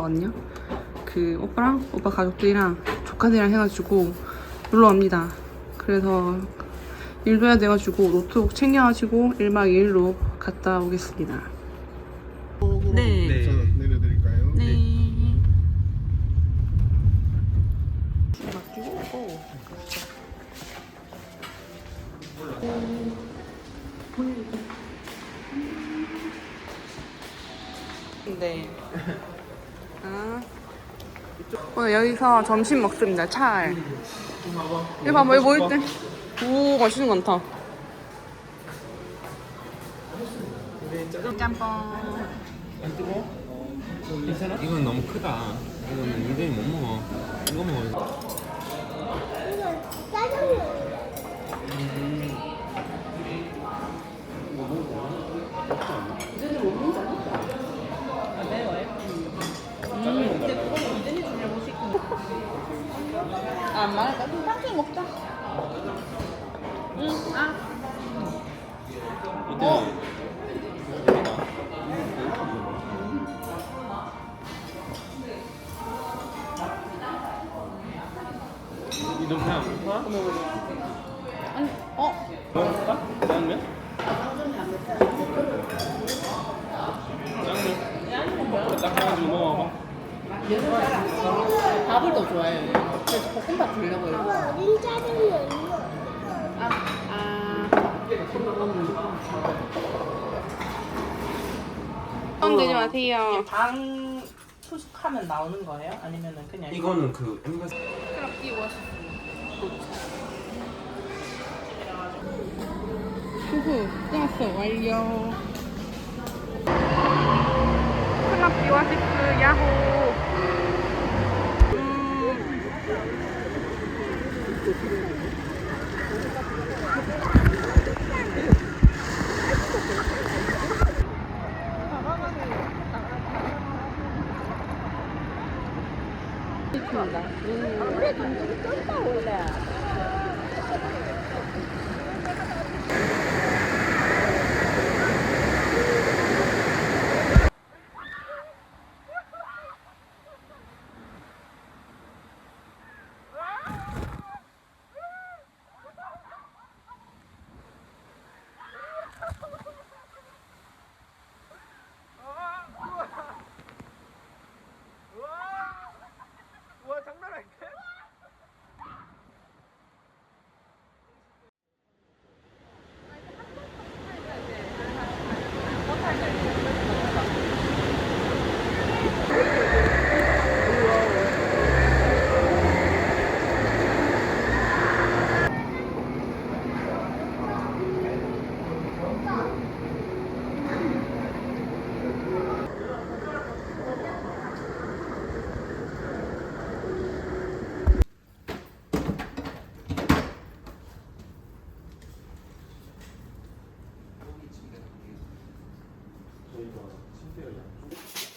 왔거든요. 그 오빠랑 오빠 가족들이랑 조카들이랑 해가지고 놀러 갑니다. 그래서 일도 해야 돼가지고 노트북 챙겨가지고 1박 2일로 갔다 오겠습니다. 네. 내려드릴까요? 네. 맡기고 네. 아. 오늘 여기서 점심 먹습니다. 찰. 이거 봐봐, 여기 뭐 있대? 오, 맛있는 거 많다. 짬뽕. 안 뜨거? 괜찮아? 이건 너무 크다. 이거는 이들이 못 먹어. 이거 먹어. 안 말할까? 그럼 탕수육 먹자. 응, 아. 이너 그냥 안 먹어? 아니, 먹을까? 짜장면? 짜장면? 딱 해가지고 먹어봐. 밥을 더 좋아해요. 그래서 볶음밥 주려고 해요. 어린 짜장면이요. 되지 마세요. 방 투숙하면 나오는 거예요? 아니면은 그냥 이거는 그 엠바시. 후후, 끝났어. 완료. 클럽 오아시스 야호.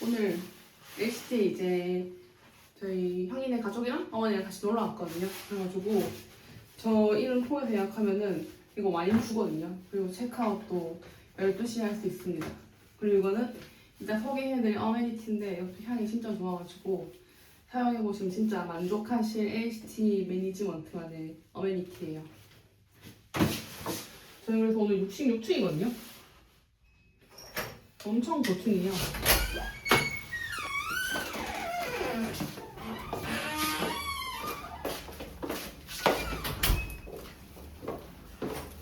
오늘 LCT 이제 저희 형이네 가족이랑 어머니랑 같이 놀러 왔거든요. 그래가지고 저 이름 통해서 예약하면은 이거 와인 주거든요. 그리고 체크아웃도 12시에 할 수 있습니다. 그리고 이거는 이따 소개해드릴 어메니티인데 이것도 향이 진짜 좋아가지고 사용해보시면 진짜 만족하실 LCT 매니지먼트만의 어메니티예요. 저희 그래서 오늘 66층이거든요. 엄청 고층이에요.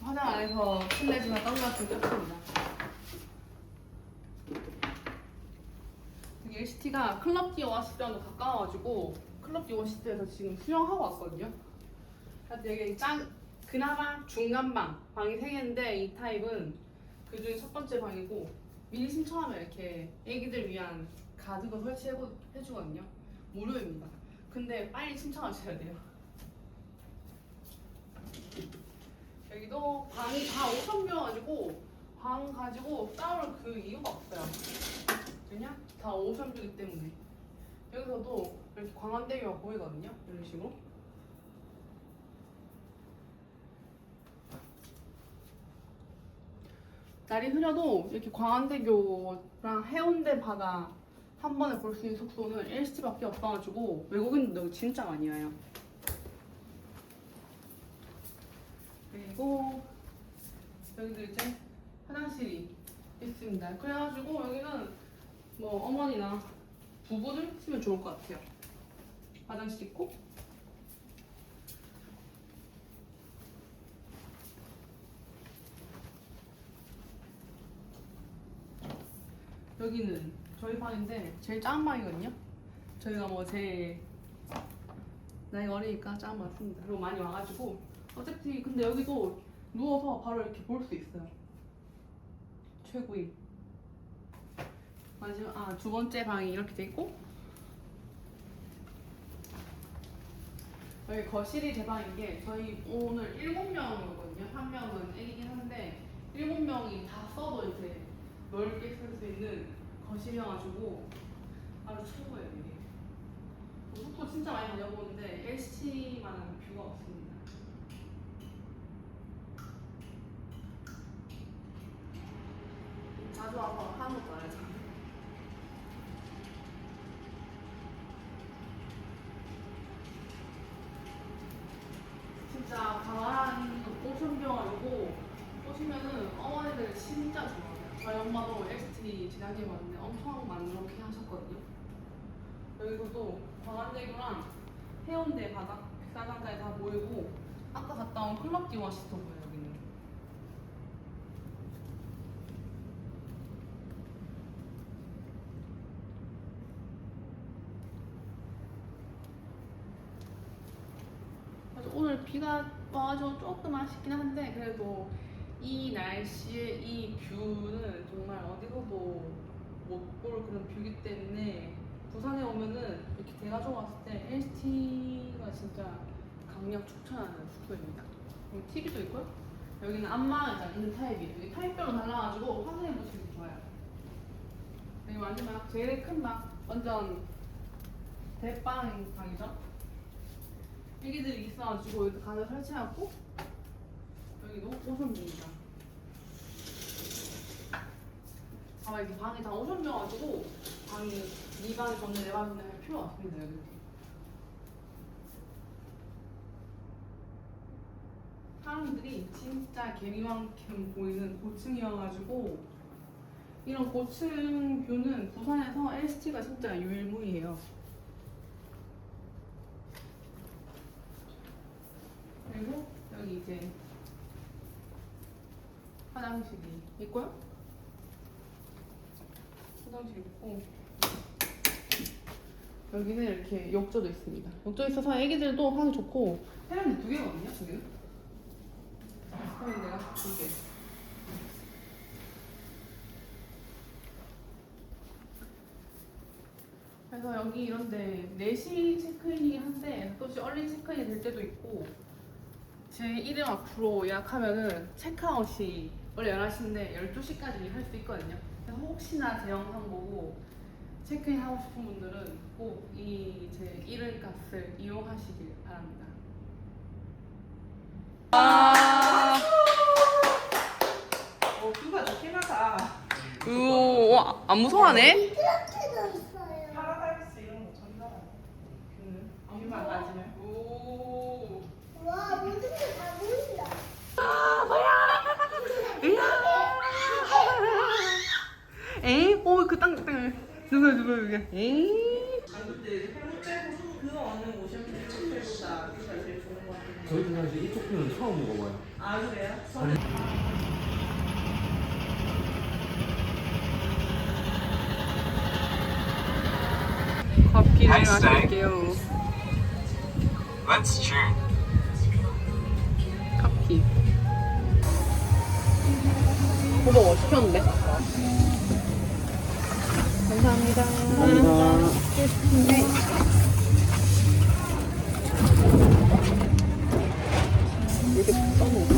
화장 안에서 실내지만 선글라스 꼈습니다. 여기 LCT가 클럽 디 오아시스랑도 가까워가지고 클럽 디 오아시스에서 지금 수영하고 왔거든요. 그래서 여기 그나마 중간방 방이 3개인데 이 타입은 그중에 첫 번째 방이고 미리 신청하면 이렇게 애기들 위한 가드도 설치해주거든요. 무료입니다. 근데 빨리 신청하셔야 돼요. 여기도 방이 다 5,000뷰여가지고 방 가지고 싸울 그 이유가 없어요. 왜냐? 다 5,000뷰이기 때문에. 여기서도 이렇게 광안대교가 보이거든요. 이런 식으로. 날이 흐려도 이렇게 광안대교랑 해운대 바다 한 번에 볼 수 있는 숙소는 LCT밖에 없어가지고 외국인들 여기 진짜 많이 와요. 그리고 여기도 이제 화장실이 있습니다. 그래가지고 여기는 뭐 어머니나 부부들 쓰면 좋을 것 같아요. 화장실 있고 여기는 저희 방인데 제일 작은 방이거든요. 저희가 뭐 제일 나이가 어리니까 작은 방 씁니다. 그리고 많이 와가지고 어차피 근데 여기도 누워서 바로 이렇게 볼 수 있어요. 최고임. 마지막 두 번째 방이 이렇게 돼 있고 여기 거실이 제 방인 게 저희 오늘 7명이거든요. 한 명은 애기긴 한데 7명이 다 써도 이제 넓게 쓸 수 있는 거실이어가지고 아주 최고예요 이게. 숙소 진짜 많이 다녀보는데 LCT만한 뷰가 없습니다. 자주 와서 하는 것도 알죠. 진짜 강한 오션뷰여가지고 오시면은 어머니들 진짜 좋아해요. 저희 엄마도 LCT 지난주에 왔는데 엄청 만족해 하셨거든요. 여기서도 광안대교랑 해운대 바닥, 백사장까지 다 보이고 아까 갔다 온 클럽 디워시도 보여요 여기는. 그래서 오늘 비가 와가지고 조금 아쉽긴 한데 그래도 이 날씨에 이 뷰는 정말 어디서도 못 볼 그런 뷰이기 때문에 부산에 오면은 이렇게 대가족 왔을 때 LCT가 진짜 강력 추천하는 숙소입니다. 여기 TV도 있고요. 여기는 안마의자 있는 타입이에요. 여기 타입별로 달라가지고 확인해 보시면 좋아요. 여기 마지막 제일 큰 방, 완전 대빵 방이죠. 애기들이 있어가지고 여기 가득 설치하고 여기도 오션뷰입니다. 아마 이게 방이 다 오션뷰여가지고 방이 네 방이 좋네 내 방이 좋네 할 필요가 없습니다. 여기 사람들이 진짜 개미만큼 보이는 고층이어가지고 이런 고층 뷰는 부산에서 LCT가 진짜 유일무이해요. 그리고 여기 이제 화장실이 있고요. 화장실 있고 여기는 이렇게 욕조도 있습니다. 욕조 있어서 애기들도 하기 좋고 세면대 2개거든요. 여기는 세면대가 2개. 그래서 여기 이런데 4시 체크인이긴 한데 또 얼리 체크인이 될 때도 있고 제 이름 앞으로 예약하면은 체크아웃이 원래 11시인데 12시까지 할 수 있거든요. 그래서 혹시나 제 영상 보고 체크인 하고 싶은 분들은 꼭 이 제 이름값을 이용하시길 바랍니다. 뷰가 좋긴 하다. 안 무서워하네? 미끄럼틀도 있어요. 파라다이스 이런 거 전달하네. 뷰만 맞으면. 오. 와, 모든 게 다 보인다. 에이? 그 땅. 누가 여기? 에이? 아 근데 해물 빼고 그 어느 오션뷰보다 뷰가 제일 좋은 것 같은데. 저희도 사실 이쪽 뷰는 처음 먹어봐요. 아 그래요? 저는 커피를 Hi, Stag. 마실게요. Let's cheer. 커피. 오빠 뭐 시켰는데? 감사합니다. 이렇게 써먹어.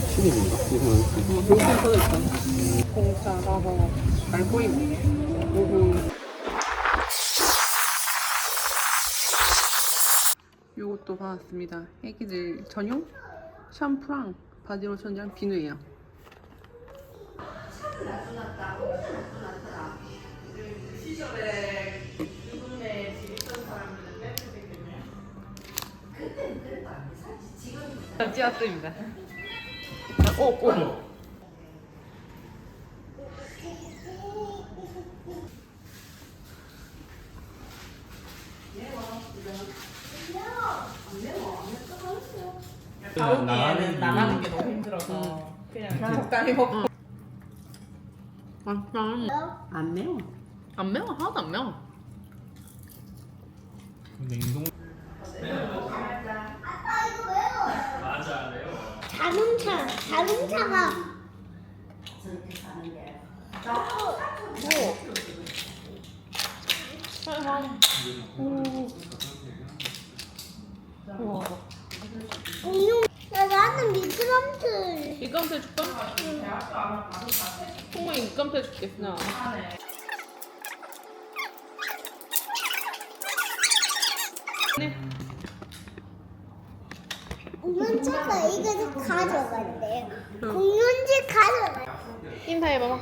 신입인가? 이거 여기 써져있다. 공차, 나서, 알코올. 요것도 받았습니다. 애기들 전용 샴푸랑 바디로션이랑 비누예요. 시절에 그분의 집 있던 사람들은 뺏을 수 있겠네요. 찌었습니다. 오. 가오기에는 나가는 게 너무 힘들어서 그냥 적당히 먹고. 맛있다. 안 매워. 안 매워. 하나도 안 매워. 냉동. 아빠 이거 왜요? 자동차가 저렇게 사는데. 공룡. 나는 미끄럼틀. 밑감태 줄까? 홍콩이 밑감태 줄게. 그냥. 네. 공룡차가 이거 가져간대. 공룡지 가져가. 인사해 봐봐.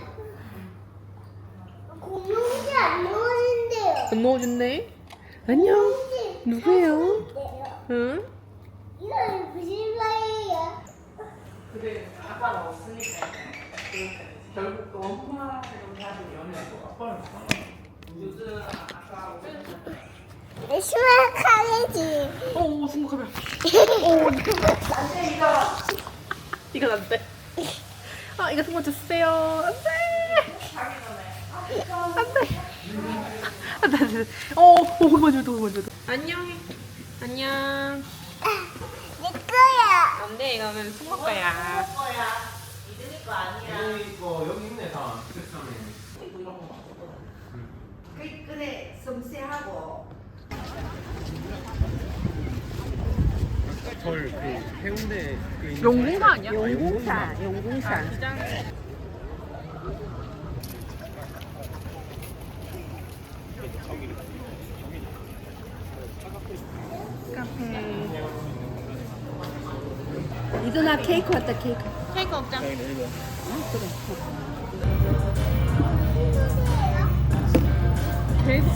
공룡지 안 넣어진대요. 안 넣어준대. 안녕. 공룡지 누구예요? 가져간대요. 응? 이거 무슨 말이에요? 근데 아빠가 없으니까 결국 또 엄마랑 가지고 연애하고 아빠를 요즘 아빠하고 심각하겠지. 오, 중국하면. 이거 난데. 아, 이거 정말 주세요. 안 돼. 안 돼. 안 돼. 안 돼. 그만 줘, 그만 줘. 안녕. 안녕. 내 거야. 안 돼, 이거는 숨을 거야. 믿으니 거 아니야. 여기 있네 다. 그래 섬세하고. 절 그 해운대 그 있는 용궁사 아니야? 용궁사. 이준아 케이크 왔다 케이크. 케이크 먹자. 계속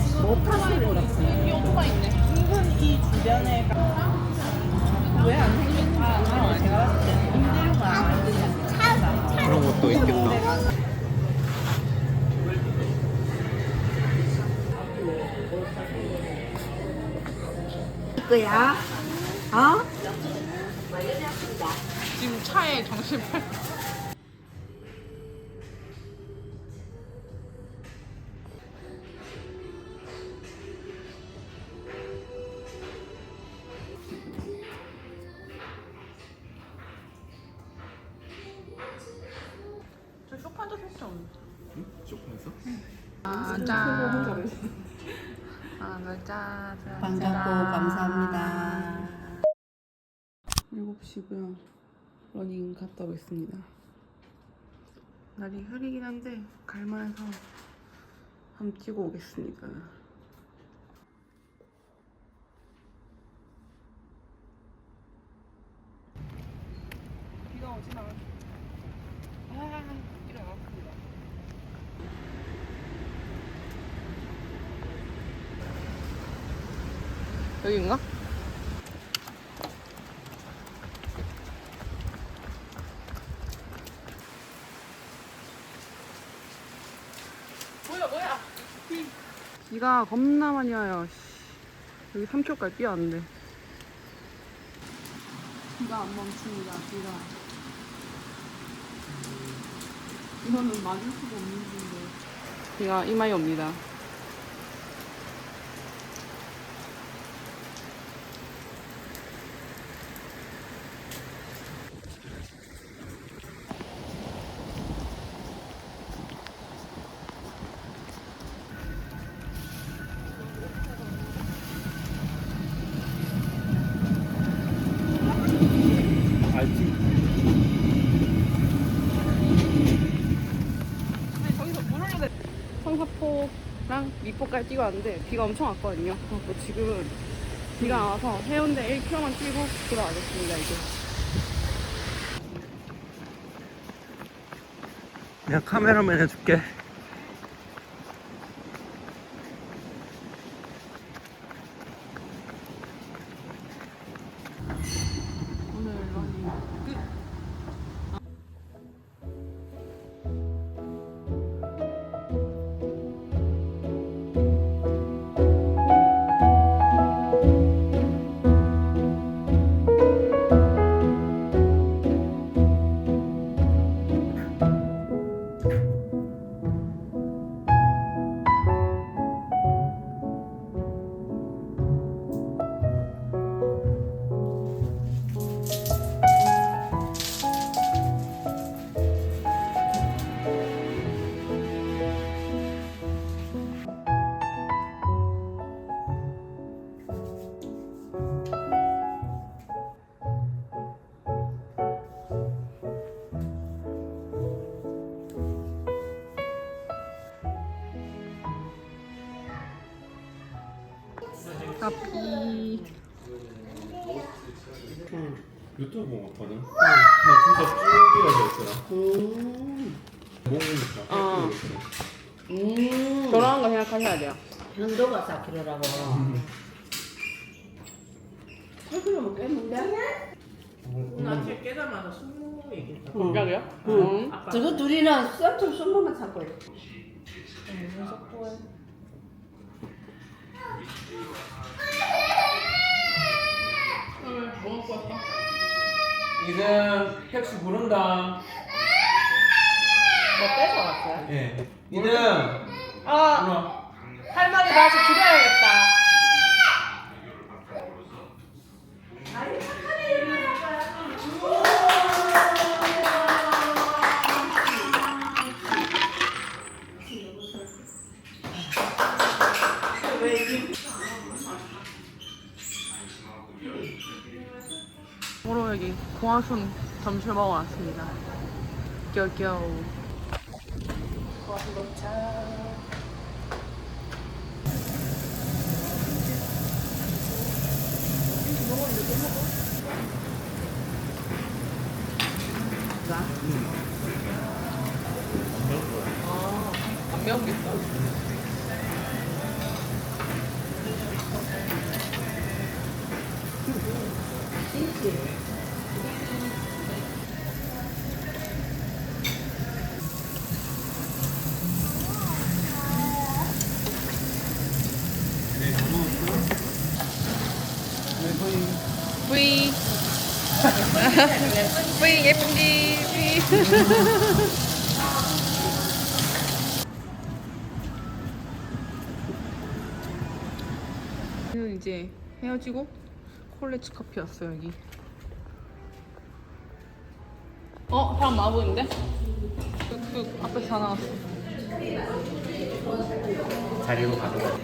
지금 이 오토가 있네. 은근 이 주변에 왜안 생겼나? 제가 봤을 때는 임대료가 안 되잖아. 그런 것도 있겠다. 거야? 어? 지금 차에 정신 팔. 저 쇼파도 살수 없는데. 쇼파에서? 짠. 짠. 반갑고 감사합니다. 7시고요. 러닝 갔다 오겠습니다. 날이 흐리긴 한데 갈만해서 한번 뛰고 오겠습니다. 비가 오진 않아. 일어나. 여기인가? 뭐야? 비가 겁나 많이 와요. 씨. 여기 3km까지 뛰어왔는데. 비가 안 멈춥니다. 비가. 이거는 맞을 수가 없는 일인데. 비가 이마에 옵니다. 알지? 저기서 물 흘려대. 성사포랑 미포까지 뛰고 왔는데 비가 엄청 왔거든요. 그래서 지금 비가 안 와서 해운대 1km만 뛰고 돌아가겠습니다. 이제. 내가 카메라맨 해줄게. 카피. 유튜브 본 거거든. 근데 진짜 쭉 이어져 있더라. 목부터 어. 있더라. 저런 거 생각하셔야 돼요. 현도가 4kg라고. 8kg면 꽤 먹는데? 아침에 깨자마자 술 얘기했다. 여기요? 저거 둘이는 쌈좀 손만 찾고 있어. 이든 택시 부른다. 뭐 뺏어갔어요? 예. 이든 아, 할머니 다시 드려야겠다. 바로 여기 고아순 점심 먹어 왔습니다. 겨우. 안 매운겠다. V. V 예쁜지 V. 저는 이제 헤어지고 콜레지 커피 왔어요 여기. 사람 많아 보이는데? 그 앞에서 다 나왔어. 자리로 가자.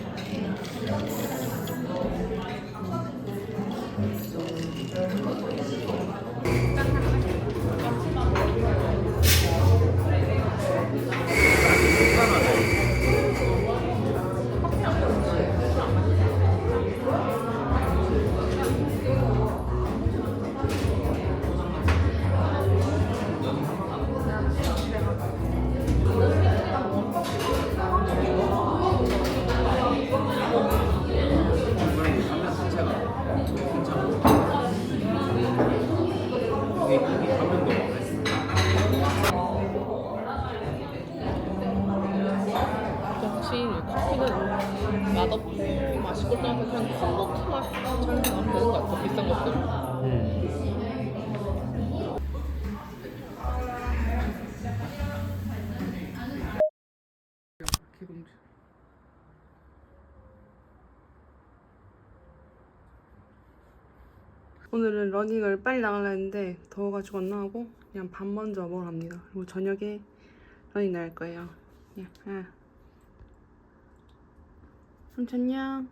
역시 커피는 맛없고 맛있고 나서 그냥 콜로트 맛처럼 생각하면 되는 것 같아. 비싼 것들. 개공주. 오늘은 러닝을 빨리 나가려 했는데 더워가지고 안 나가고 그냥 밥 먼저 먹으러 갑니다. 그리고 저녁에 러닝 나갈 거예요. 그냥 삼촌녕.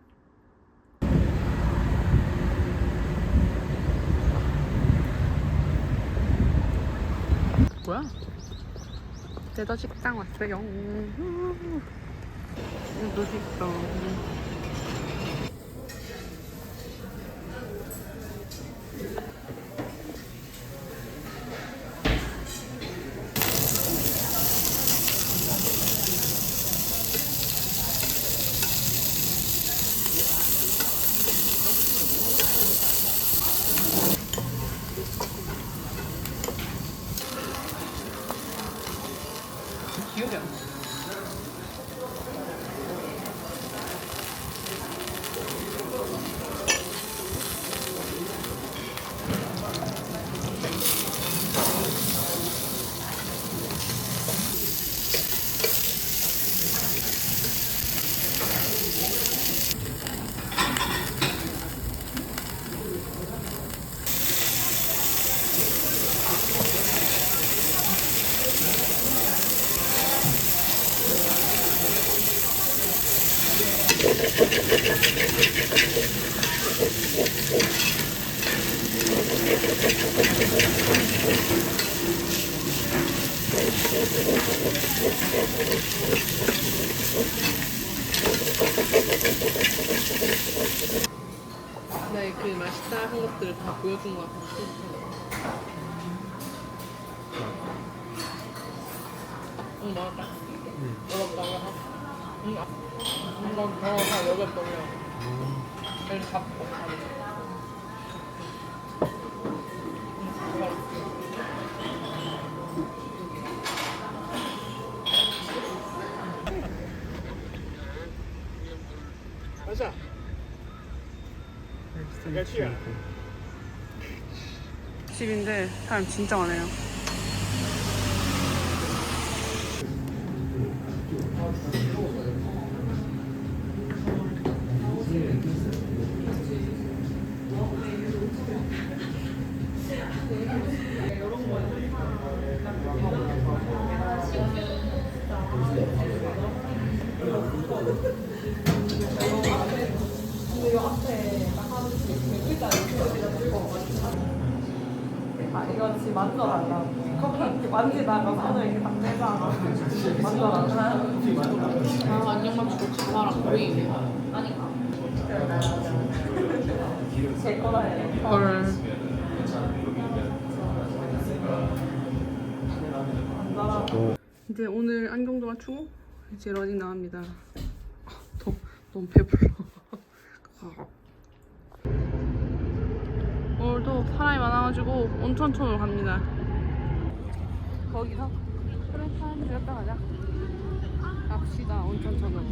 뭐야? 제더 식당 왔어요. 이거 있어. 나의 그 맛있다 한 것들을 다 보여준 것 같아. 응, 맛있다. 어렵다, 그래서. 응, 이건 다 여덟 번이야. 여기 잡고. 가자. 몇시야? 집인데 사람 진짜 많아요. 아, 이거 지금 만져달라고. 만지다가 손을 이렇게 딱 떼잖아. 만져달라고. 안녕 맞추고 가마랑 거의 아니까. 제 거라 해. 헐. 이제 오늘 안경도 맞추고 이제 러닝 나갑니다. 너무 배불러. 오늘도 사람이 많아가지고 온천촌으로 갑니다. 거기서 그래 사람 들였다 가자. 갑시다 온천촌으로.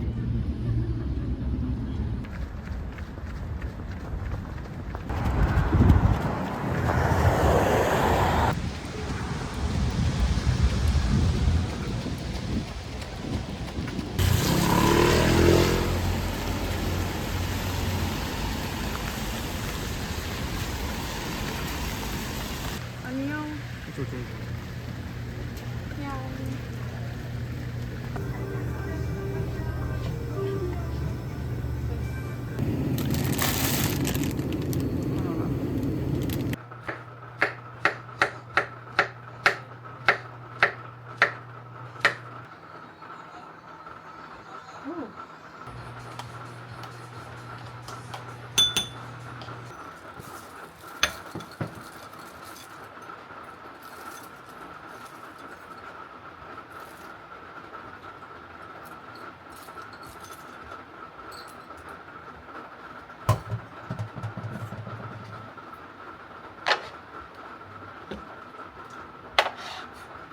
안녕. 안녕.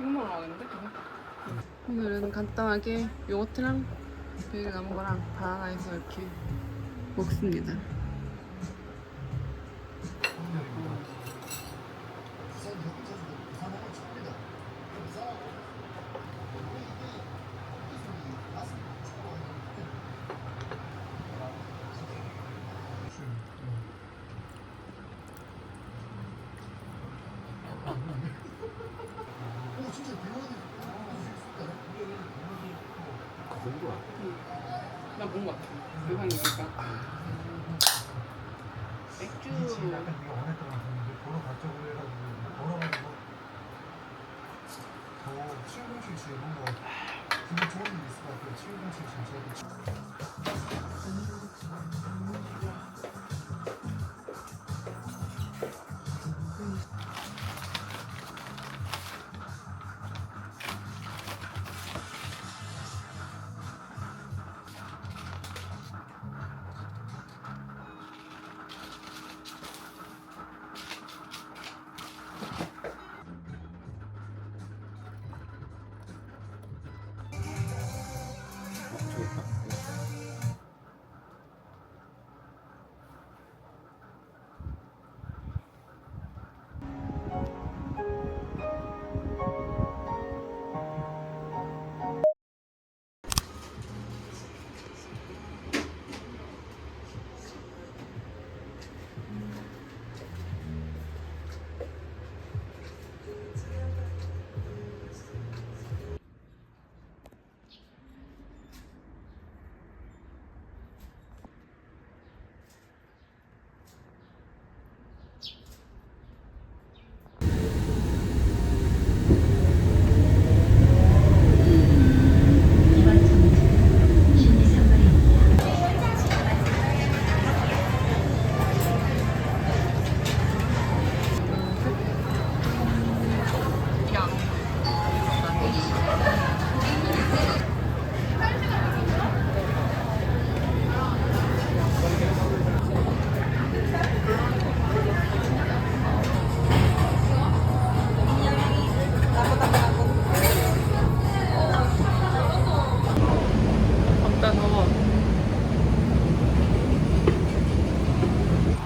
이거 먹으러 가겠는데? 오늘은 간단하게 요거트랑 베이글 남은 거랑 바나나에서 이렇게 먹습니다. 나 뭔 거 같아. 세상이니까. 맥주.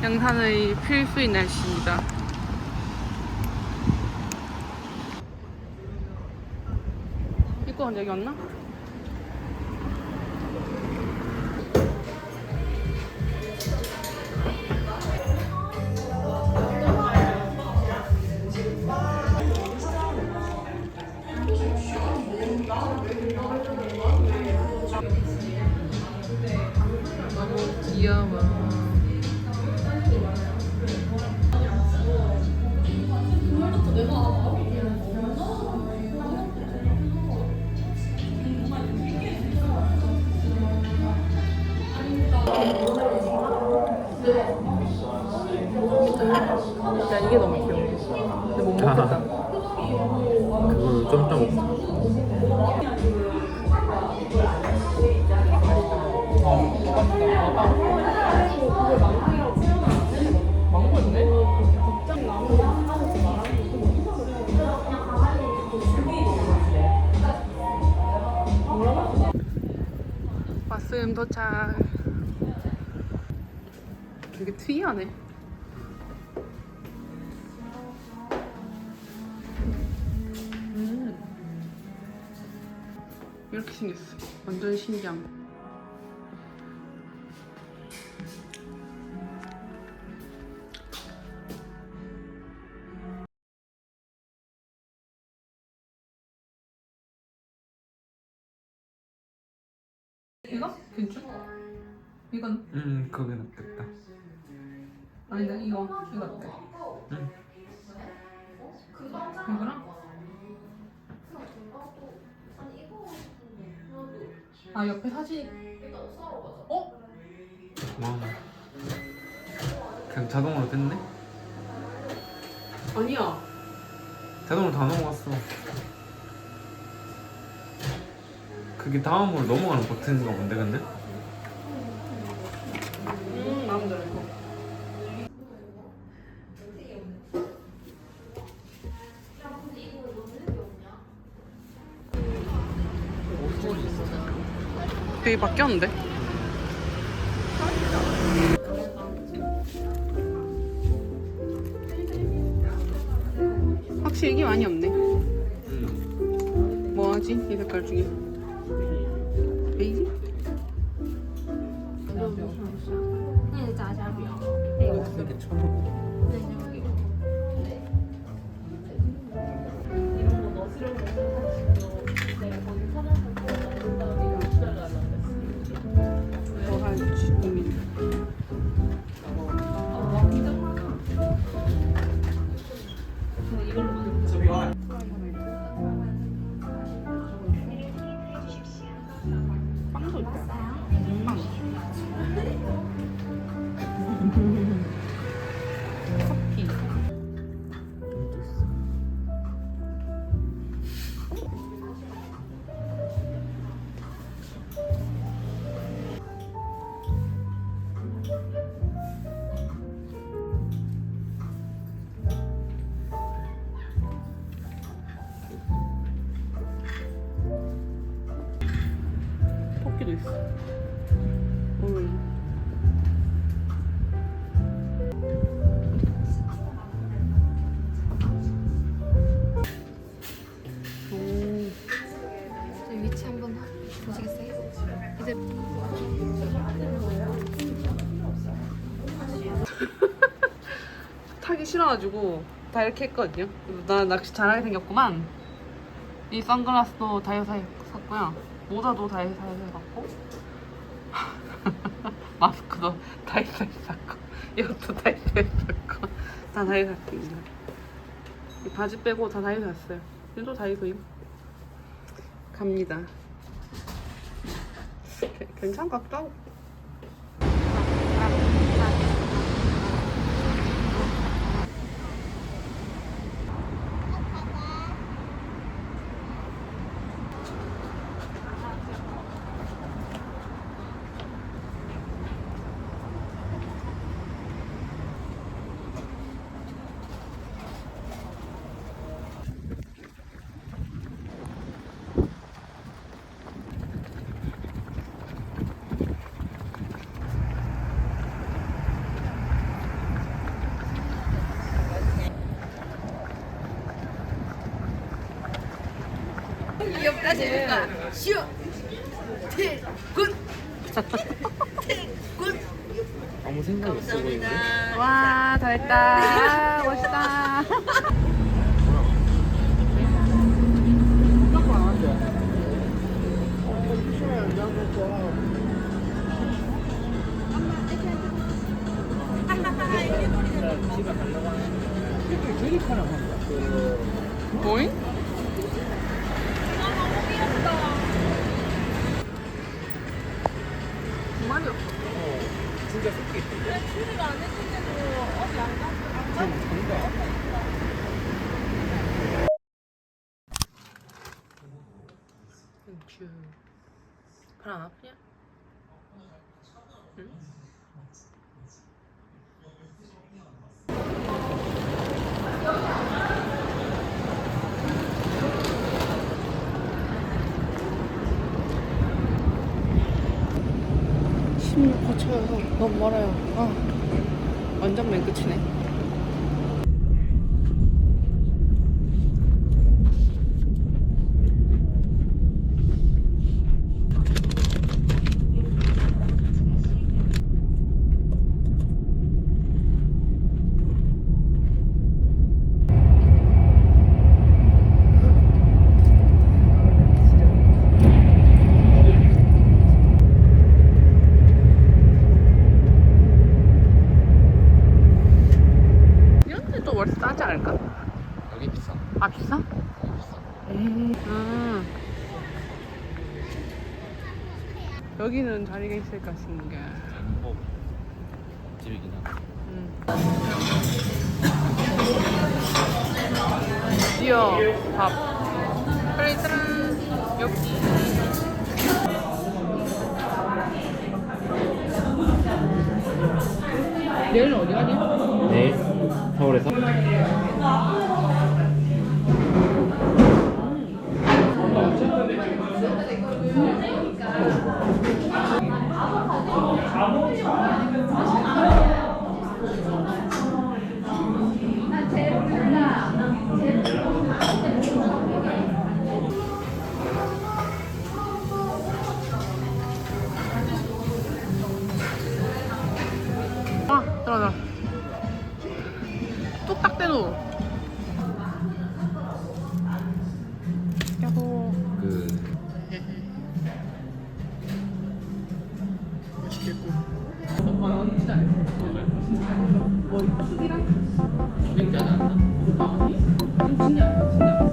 양산의 필수인 날씨입니다. 입구가 여기 왔나? 귀여워. 야, 이게 너무 귀여워. 근데 못 먹겠다. 그거 좀 이따 먹자. 왔음 도착. 되게 특이하네. 이렇게 생겼어. 완전 신기함. 이거? 괜찮아? 이건? 그게 낫겠다. 아니다, 이거 어때? 응. 이거랑? 아, 옆에 사진. 어? 와. 그냥 자동으로 됐네? 아니야. 자동으로 다 넘어갔어. 그게 다음으로 넘어가는 버튼인가 본데 근데? 마음에 들어, 이거. 되게 바뀌었는데? 확실히 이게 많이 없네. 뭐하지? 이 색깔 중에 베이지? 이게 처음. 뭐 할지 고민. 빵도 있다. 빵. 커피. 토끼도 있어. 저희 위치 한번 보시겠어요? 이제 타기 싫어가지고 다 이렇게 했거든요. 나 낚시 잘하게 생겼구만. 이 선글라스도 다이소에서 샀고요. 모자도 다이소에서 샀고 마스크도 다이소에서 샀고 이것도 다이소에서 샀고 다 다이소 샀습니다. 이 바지 빼고 다 다이소 샀어요. 얘도 다이소임. 갑니다. 괜찮은 것 같기도 하고. 다시 해볼까? 시오 태군 태군. 아무 생각 없어 보이는데? 와 잘했다. 멋있다. 뭐잉? 진짜 새끼. 발안 아프냐? 응? 거쳐요. 너무 멀어요. 완전 맨 끝이네. 이런 데또 월세 싸지 않을까? 여기 비싸. 아 비싸? 비싸. 여기는 자리가 있을까 싶은 게. 뭐 집이긴 하다. 드디어 밥. 플레이트는 여기. 내일은 어디 가니? 내일 서울에서? 들어가. 뚝딱 대노. 야호. 맛있겠고. 진짜 안 해. 뭐 크기랑? 진짜지 않나? 아니? 진짜 진짜.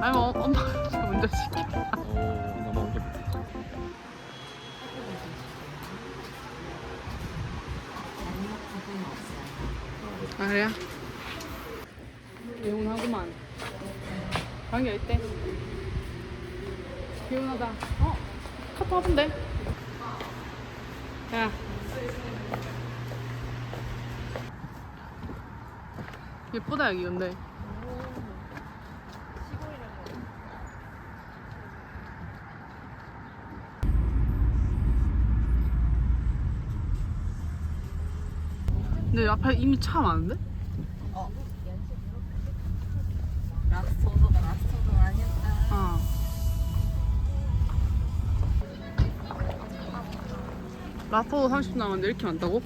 아니 뭐 엄마가 먼저 시켜. 너무 어렵다. 아 그래요? 개운하구만. 방이 어때? 개운하다. 카톡 아픈데? 야. 예쁘다 여기 근데. 근데 앞에 이미 차 많은데? 라스토도가 라스토도 아니었다. 어. 라스토도 30분 남았는데 이렇게 많다고?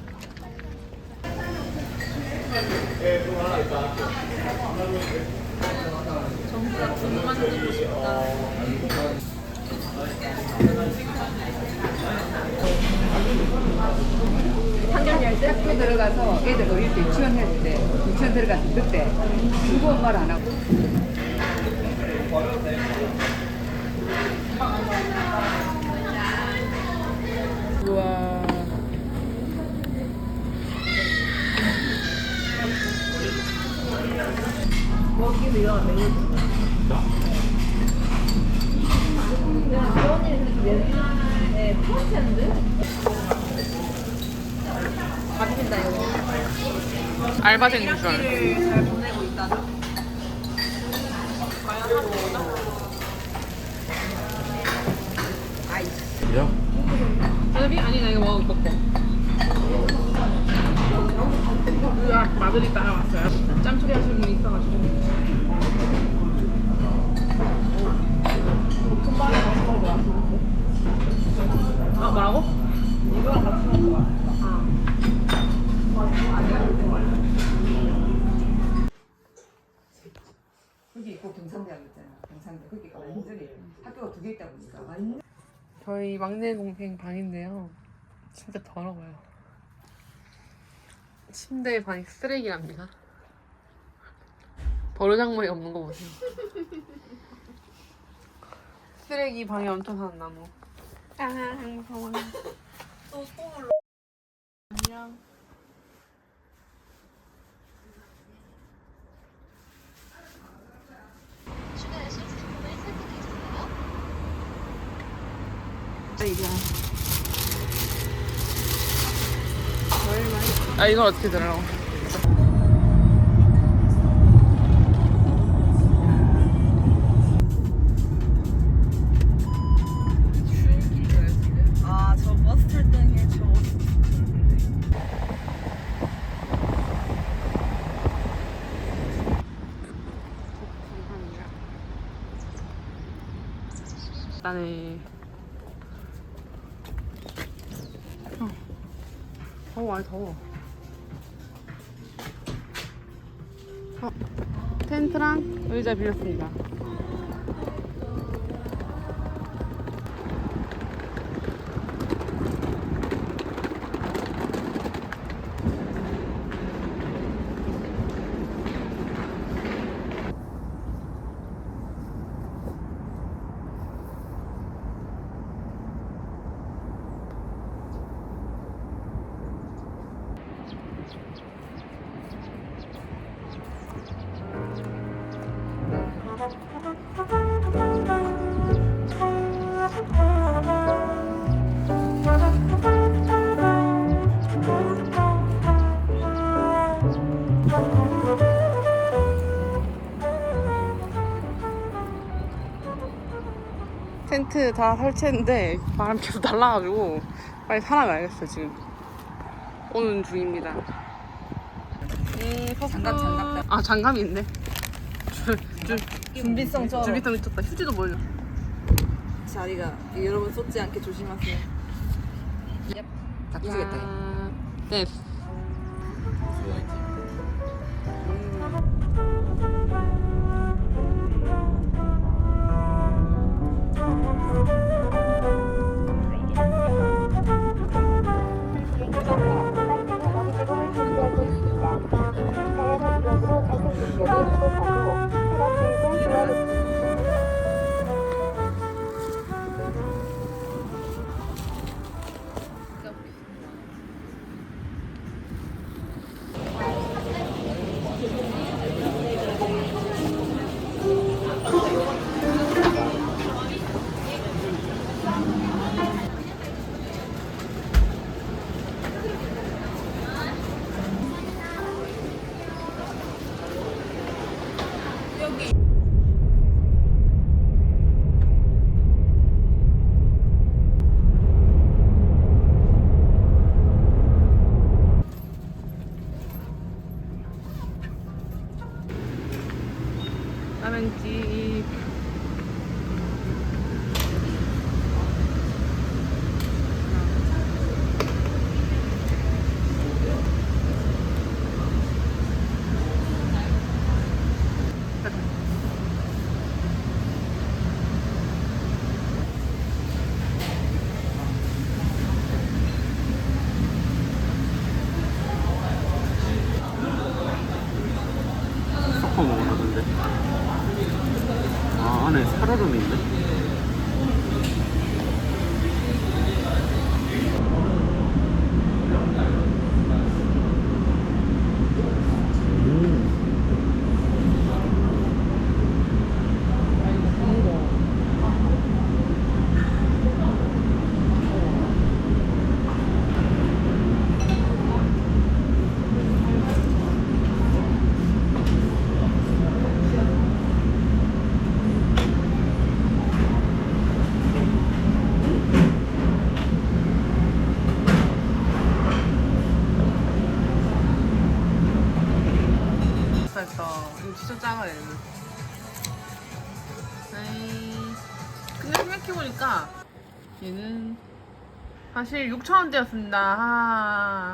전부가 돈 만들고 싶다. 학년열 학교 들어가서 애들 어릴 때 유치원 때 유치원 들어갔을 때 그때 누구 엄마를 안 하고 우와. 먹기도요 매우 이게 프론트엔드? 알바생인 줄 알고. 잘 보내고 있다죠? 야, 여기 아니 나 이거 먹고. 으악 마들이 따라왔어요. 짬처리 하시는 분이 있어가지고. 볶음밥에 같이 먹을 것 같은데. 아 뭐라고? 이거랑 같이 먹을 것 같아. 거기 있고 경상대학 있잖아. 경상대 거기가 완전히 학교가 두 개 있다 보니까 완전. 저희 막내 동생 방인데요. 진짜 더러워요. 침대 방이 쓰레기랍니다. 버르장머리 없는 거 보세요. 쓰레기 방에 얹혀사는 나무. 아, 무서워. 또 눌러. 안녕. 아 이걸 어떻게 들어? 아, 저 버스 탈 때는 저 나네. 더워, 더워. 텐트랑 의자 빌렸습니다. 텐트 다 설치했는데 바람 계속 날라가지고 빨리 살아가야겠어요. 지금 오는 중입니다. 장갑. 아 장갑이 있네. 준비성처럼 준비성 미쳤다. 휴지도 보여줘. 자리가 여러분 쏟지 않게 조심하세요. 다 부수겠다. 네. 라면집. 섞어 먹으라던데. 아, 안에 살얼음이 있네. 해보니까 얘는 사실 6,000원대였습니다.